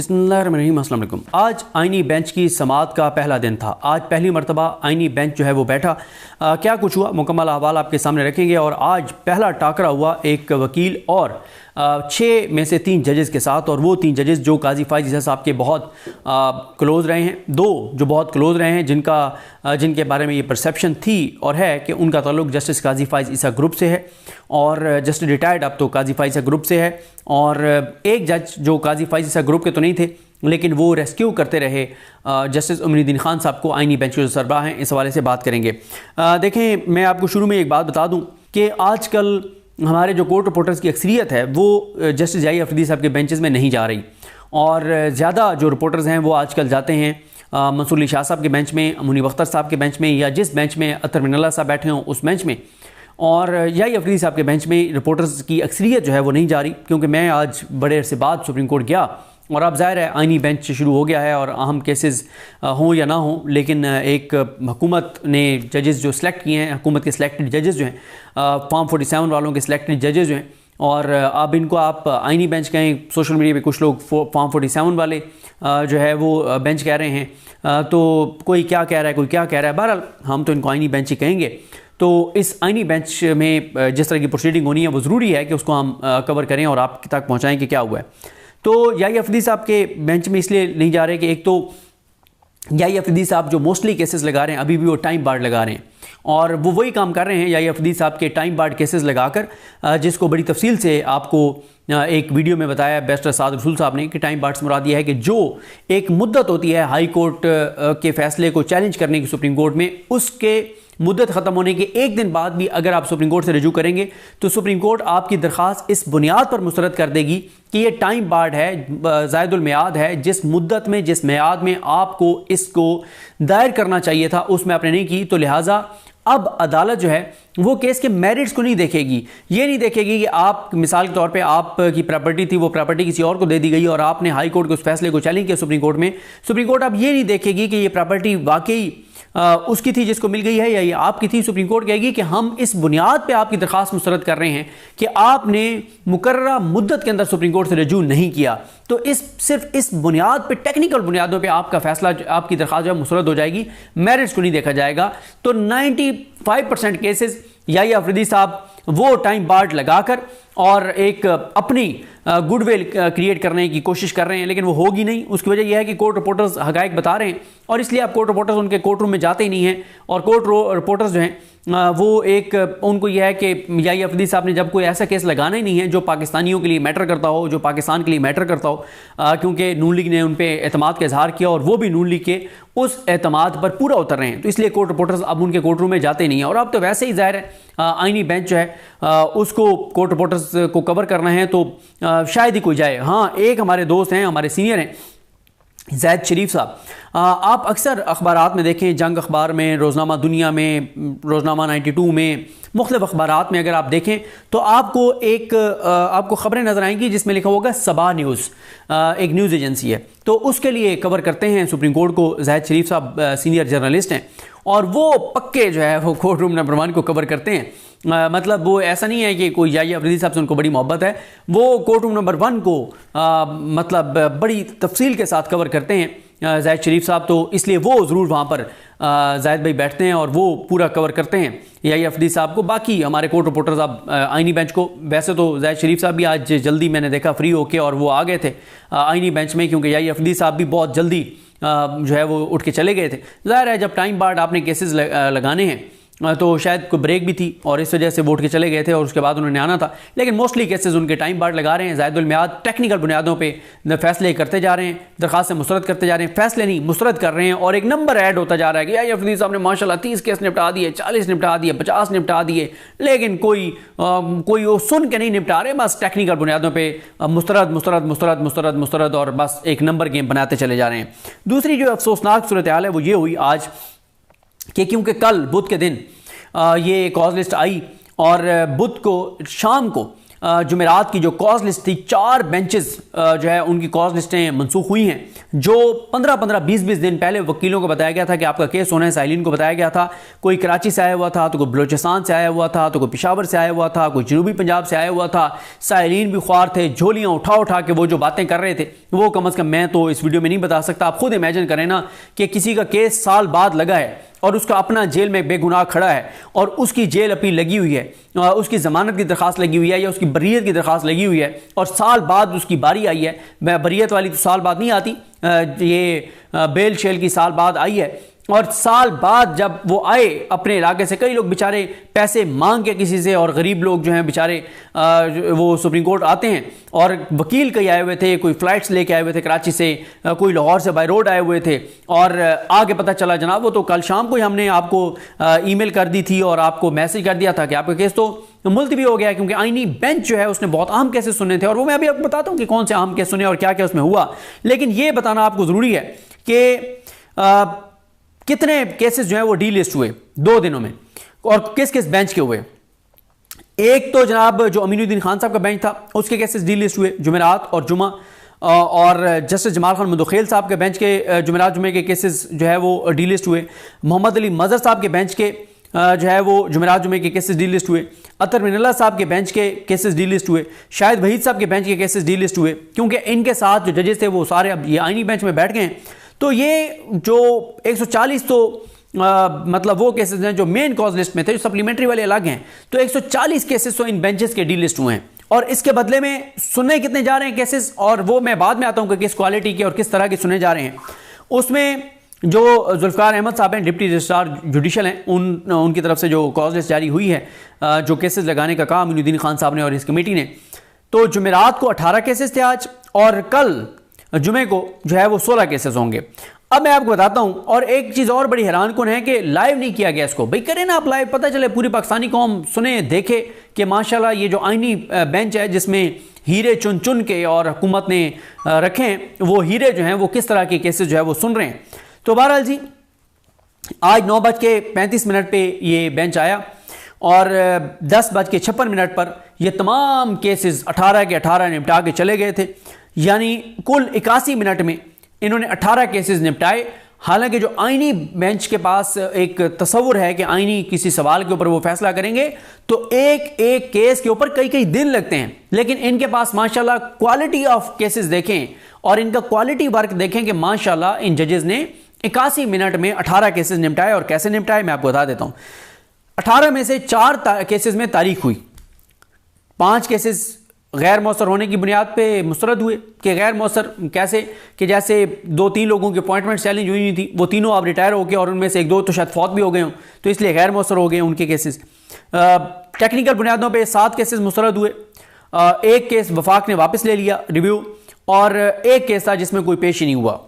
बिस्मिल्लाहिर्रहमानिर्रहीम। अस्सलाम वालेकुम। आज आइनी बेंच की समाअत का पहला दिन था। आज पहली मरतबा आइनी बेंच जो है वो बैठा। क्या कुछ हुआ मुकम्मल अहवाल आपके सामने रखेंगे। और आज पहला टाकरा हुआ एक वकील और 6 में से 3 जजेस के साथ, और वो 3 जजेस जो काजी फाइज ईसा साहब के बहुत क्लोज़ रहे हैं, 2 जो बहुत क्लोज़ रहे हैं, जिनके बारे में ये परसेप्शन थी और है कि उनका ताल्लुक जस्टिस काजी फाइज ईसा ग्रुप से है, और जस्टिस रिटायर्ड अब तो काजी फाइज ईसा ग्रुप से है। और एक जज जो काजी फाइज ईसा ग्रुप के तो नहीं थे, लेकिन वो रेस्क्यू करते रहे जस्टिस उमरुद्दीन खान साहब को। आइनी बेंच के जो सरबराह हैं, इस हवाले से बात करेंगे। देखें, मैं आपको शुरू में एक बात बता दूं कि आजकल हमारे जो कोर्ट रिपोर्टर्स की अक्सरियत है वो जस्टिस जाई अफरीदी साहब के बेंचेस में नहीं जा रही, और ज़्यादा जो रिपोर्टर्स हैं वो आजकल जाते हैं मंसूर अली शाह साहब के बेंच में, मुनीब अख्तर साहब के बेंच में, या जिस बेंच में अतर मिनल्ला साहब बैठे हों उस बेंच में, और जाई अफरीदी साहब के बेंच में रिपोर्टर्स की अक्सरियत जो है वो नहीं जा रही। क्योंकि मैं आज बड़े अरसे बाद सुप्रीम कोर्ट गया, और अब ज़ाहिर है आइनी बेंच शुरू हो गया है और अहम केसेस हों या ना हों, लेकिन एक हुकूमत ने जजेस जो सिलेक्ट किए हैं, हुकूमत के सिलेक्टेड जजेस जो हैं, फॉर्म 47 वालों के सिलेक्टेड जजेस जो हैं, और अब इनको आप आइनी बेंच कहें, सोशल मीडिया पे कुछ लोग फॉर्म 47 वाले जो है वो बेंच कह रहे हैं, तो कोई क्या कह रहा है, कोई क्या कह रहा है। बहरहाल हम तो इनको आइनी बेंच ही कहेंगे। तो इस आइनी बेंच में जिस तरह की प्रोसीडिंग होनी है वो ज़रूरी है कि उसको हम कवर करें और आप तक पहुँचाएँ कि क्या हुआ है। तो जाई अफरीदी साहब के बेंच में इसलिए नहीं जा रहे कि एक तो जाई अफरीदी साहब जो मोस्टली केसेस लगा रहे हैं, अभी भी वो टाइम बार्ड लगा रहे हैं, और वो वही काम कर रहे हैं जाई अफरीदी साहब के टाइम बार्ड केसेस लगाकर, जिसको बड़ी तफसील से आपको एक वीडियो में बताया बैरिस्टर साद रसूल साहब ने कि टाइम बार्ड से मुराद ये है कि जो एक मुद्दत होती है हाई कोर्ट के फैसले को चैलेंज करने की सुप्रीम कोर्ट में, उसके मुद्दत ख़त्म होने के एक दिन बाद भी अगर आप सुप्रीम कोर्ट से रजू करेंगे तो सुप्रीम कोर्ट आपकी दरख्वास्त इस बुनियाद पर मुस्तरद कर देगी कि ये टाइम बार्ड है, ज़ायदुल मियाद है, जिस मुद्दत में, जिस मियाद में आपको इसको दायर करना चाहिए था उसमें आपने नहीं की, तो लिहाजा अब अदालत जो है वो केस के मेरिट्स को नहीं देखेगी। ये नहीं देखेगी कि आप, मिसाल के तौर पे आपकी प्रॉपर्टी थी, वो प्रॉपर्टी किसी और को दे दी गई और आपने हाई कोर्ट के उस फैसले को चैलेंज किया सुप्रीम कोर्ट में। सुप्रीम कोर्ट अब ये नहीं देखेगी कि ये प्रॉपर्टी वाकई उसकी थी जिसको मिल गई है, या ये आपकी थी। सुप्रीम कोर्ट कहेगी कि हम इस बुनियाद पे आपकी दरख्वास्त मुस्तरद कर रहे हैं कि आपने मुकर्ररा मुद्दत के अंदर सुप्रीम कोर्ट से रजू नहीं किया, तो सिर्फ इस बुनियाद पे, टेक्निकल बुनियादों पे आपका फैसला, आपकी दरख्वास्त जो मुस्तरद हो जाएगी, मेरिट्स को नहीं देखा जाएगा। तो 95% केसेस जाई अफरीदी साहब वो टाइम बार्ड लगाकर और एक अपनी गुडविल क्रिएट करने की कोशिश कर रहे हैं, लेकिन वो होगी नहीं। उसकी वजह यह है कि कोर्ट रिपोर्टर्स हकायक बता रहे हैं, और इसलिए आप कोर्ट रिपोर्टर्स उनके कोर्ट रूम में जाते ही नहीं हैं। और कोर्ट रिपोर्टर्स जो हैं वो एक, उनको यह है कि जाई अफरीदी साहब ने जब कोई ऐसा केस लगाना ही नहीं है जो पाकिस्तानियों के लिए मैटर करता हो, जो पाकिस्तान के लिए मैटर करता हो, क्योंकि नून लीग ने उन पर एतमाद का इजहार किया और वो भी नून लीग के उस एतमाद पर पूरा उतर रहे हैं, तो इसलिए कोर्ट रिपोर्टर्स अब उनके कोर्ट रूम में जाते नहीं हैं। और अब तो वैसे ही ज़ाहिर है आइनी बेंच जो है उसको कोर्ट रिपोर्टर्स को कवर करना है, तो शायद ही कोई जाए। हाँ, एक हमारे दोस्त हैं, हमारे सीनियर हैं, ज़ैद शरीफ साहब। आप अक्सर अखबारात में देखें, जंग अखबार में, रोज़नामा दुनिया में, रोज़नामा 92 में, मुख्तलिफ़ अखबारात में अगर आप देखें तो आपको खबरें नज़र आएंगी जिसमें लिखा होगा सबा न्यूज़, एक न्यूज़ एजेंसी है, तो उसके लिए कवर करते हैं सुप्रीम कोर्ट को ज़ैद शरीफ साहब, सीनियर जर्नलिस्ट हैं, और वो पक्के जो है वो कोर्ट रूम नंबर 1 को कवर करते हैं। मतलब वो ऐसा नहीं है कि कोई जाई अफरीदी साहब से उनको बड़ी मोहब्बत है, वो कोर्ट रूम नंबर 1 को मतलब बड़ी तफसील के साथ कवर करते हैं ज़ैद शरीफ साहब, तो इसलिए वो ज़रूर वहाँ पर ज़ैद भाई बैठते हैं और वो पूरा कवर करते हैं जाई अफरीदी साहब को। बाकी हमारे कोर्ट रिपोर्टर्स अब आइनी बेंच को, वैसे तो ज़ैद शरीफ साहब भी आज जल्दी मैंने देखा फ्री होके और वो आ गए थे आइनी बेंच में, क्योंकि जाई अफरीदी साहब भी बहुत जल्दी जो है वो उठ के चले गए थे। ज़ाहिर है जब टाइम बार्ड आपने केसेस लगाने हैं तो शायद कोई ब्रेक भी थी और इस वजह से वो उठ के चले गए थे और उसके बाद उन्होंने आना था, लेकिन मोस्टली केसेस उनके टाइम बार्ड लगा रहे हैं। ज़ायदुल मियाद टेक्निकल बुनियादों पे फैसले करते जा रहे हैं, दरखास्त मुस्तरद करते जा रहे हैं, फैसले नहीं मुस्तरद कर रहे हैं, और एक नंबर ऐड होता जा रहा है कि जाई अफरीदी साहब ने माशाल्लाह 30 केस निपटा दिए, 40 निपटा दिए, 50 निपटा दिए, लेकिन कोई वो सुन के नहीं निपटा रहे, बस टेक्निकल बुनियादों पर मुस्तरद मुस्तरद मुस्तरद मुस्तरद मुस्तरद, और बस एक नंबर गेम बनाते चले जा रहे हैं। दूसरी जो अफसोसनाक सूरत हाल है वो ये हुई आज कि क्योंकि कल बुध के दिन ये कॉज लिस्ट आई, और बुध को शाम को जुमेरात की जो कॉज लिस्ट थी 4 बेंचेस जो है उनकी कॉज लिस्टें मनसूख हुई हैं। जो 15-15, 20-20 दिन पहले वकीलों को बताया गया था कि आपका केस होना है, साइलिन को बताया गया था, कोई कराची से आया हुआ था, तो कोई बलोचिस्तान से आया हुआ था, तो कोई पेशावर से आया हुआ था, कोई जनूबी पंजाब से आया हुआ था। साइलिन भी ख्वार थे, झोलियाँ उठा उठा के वो जो बातें कर रहे थे वो कम अज़ कम मैं तो इस वीडियो में नहीं बता सकता। आप खुद इमेजिन करें ना कि किसी का केस साल बाद लगा है और उसका अपना जेल में बेगुनाह खड़ा है और उसकी जेल अपील लगी हुई है, उसकी ज़मानत की दरख्वास्त लगी हुई है या उसकी बरीयत की दरख्वास्त लगी हुई है और साल बाद उसकी बारी आई है। बरीयत वाली तो साल बाद नहीं आती, ये बेल शेल की साल बाद आई है। और साल बाद जब वो आए अपने इलाके से, कई लोग बेचारे पैसे मांग के किसी से, और गरीब लोग जो हैं बेचारे वो सुप्रीम कोर्ट आते हैं और वकील कई आए हुए थे, कोई फ़्लाइट्स लेके आए हुए थे कराची से, कोई लाहौर से बाय रोड आए हुए थे और आगे पता चला जनाब वो तो कल शाम को ही हमने आपको ईमेल कर दी थी और आपको मैसेज कर दिया था कि आपका केस तो मुलतवी हो गया, क्योंकि आईनी बेंच जो है उसने बहुत अहम केसेस सुने थे। और वो मैं अभी आपको बताता हूँ कि कौन से अहम केस सुने और क्या क्या उसमें हुआ। लेकिन ये बताना आपको ज़रूरी है कि कितने केसेस जो है वो डीलिस्ट हुए 2 दिनों में और किस किस बेंच के हुए। एक तो जनाब जो अमीनुद्दीन खान साहब का बेंच था उसके केसेस डीलिस्ट हुए जुमेरात और जुमा, और जस्टिस जमाल खान मुदखेल साहब के बेंच के जुमेरात जुमे के केसेस जो है वो डीलिस्ट हुए। मोहम्मद अली मजहर साहब के बेंच के जो है वो जुमेरात जुमे के केसेस डीलिस्ट हुए। अतर मिनल्ला साहब के बेंच के केसेस डीलिस्ट हुए। शाहिद वहीद साहब के बेंच के केसेस डीलिस्ट हुए, क्योंकि इनके साथ जो जजेस थे वो सारे अब ये आईनी बेंच में बैठ गए हैं। तो ये जो 140 तो मतलब वो केसेस हैं जो मेन कॉज लिस्ट में थे, जो सप्लीमेंट्री वाले अलग हैं। तो 140 केसेस तो इन बेंचेस के डीलिस्ट हुए हैं और इसके बदले में सुनने कितने जा रहे हैं केसेस, और वो मैं बाद में आता हूं कि किस क्वालिटी के और किस तरह के सुने जा रहे हैं। उसमें जो जुल्फ़िकार अहमद साहब हैं, डिप्टी रजिस्ट्रार जुडिशल हैं, उनकी तरफ से जो कॉज लिस्ट जारी हुई है, जो केसेस लगाने का काम अमीनुद्दीन खान साहब ने और इस कमेटी ने, तो जुमेरात को 18 केसेस थे आज, और कल जुमे को जो है वो 16 केसेस होंगे। अब मैं आपको बताता हूं, और एक चीज़ और बड़ी हैरानकुन है कि लाइव नहीं किया गया इसको। भाई करें ना आप लाइव, पता चले पूरी पाकिस्तानी कौम सुने देखे कि माशाल्लाह ये जो आईनी बेंच है जिसमें हीरे चुन चुन के और हुकूमत ने रखे हैं, वो हीरे जो हैं वो किस तरह के केसेस जो है वो सुन रहे हैं। तो बहरहाल जी आज 9:35 पे ये बेंच आया और 10:56 पर ये तमाम केसेस 18 के 18 निपटा के चले गए थे। यानी कुल 81 मिनट में इन्होंने 18 केसेस निपटाए। हालांकि जो आईनी बेंच के पास एक तस्वुर है कि आईनी किसी सवाल के ऊपर वो फैसला करेंगे तो एक एक केस के ऊपर कई कई दिन लगते हैं, लेकिन इनके पास माशाल्लाह क्वालिटी ऑफ केसेस देखें और इनका क्वालिटी वर्क देखें कि माशाल्लाह इन जजेस ने 81 मिनट में 18 केसेस निपटाए। और कैसे निपटाए मैं आपको बता देता हूं। 18 में से 4 केसेस में तारीख हुई, 5 केसेस गैर मौसर होने की बुनियाद पे मुस्तरद हुए। कि गैर मौसर कैसे, कि जैसे 2-3 लोगों की अपॉइंटमेंट चैलेंज हुई हुई थी, वो तीनों अब रिटायर हो गए और उनमें से 1-2 तो शायद फौत भी हो गए हों, तो इसलिए गैर मौसर हो गए उनके केसेस। टेक्निकल बुनियादों पे 7 केसेस मुस्तरद हुए। एक केस वफाक ने वापस ले लिया रिव्यू, और एक केस था जिसमें कोई पेश ही नहीं हुआ।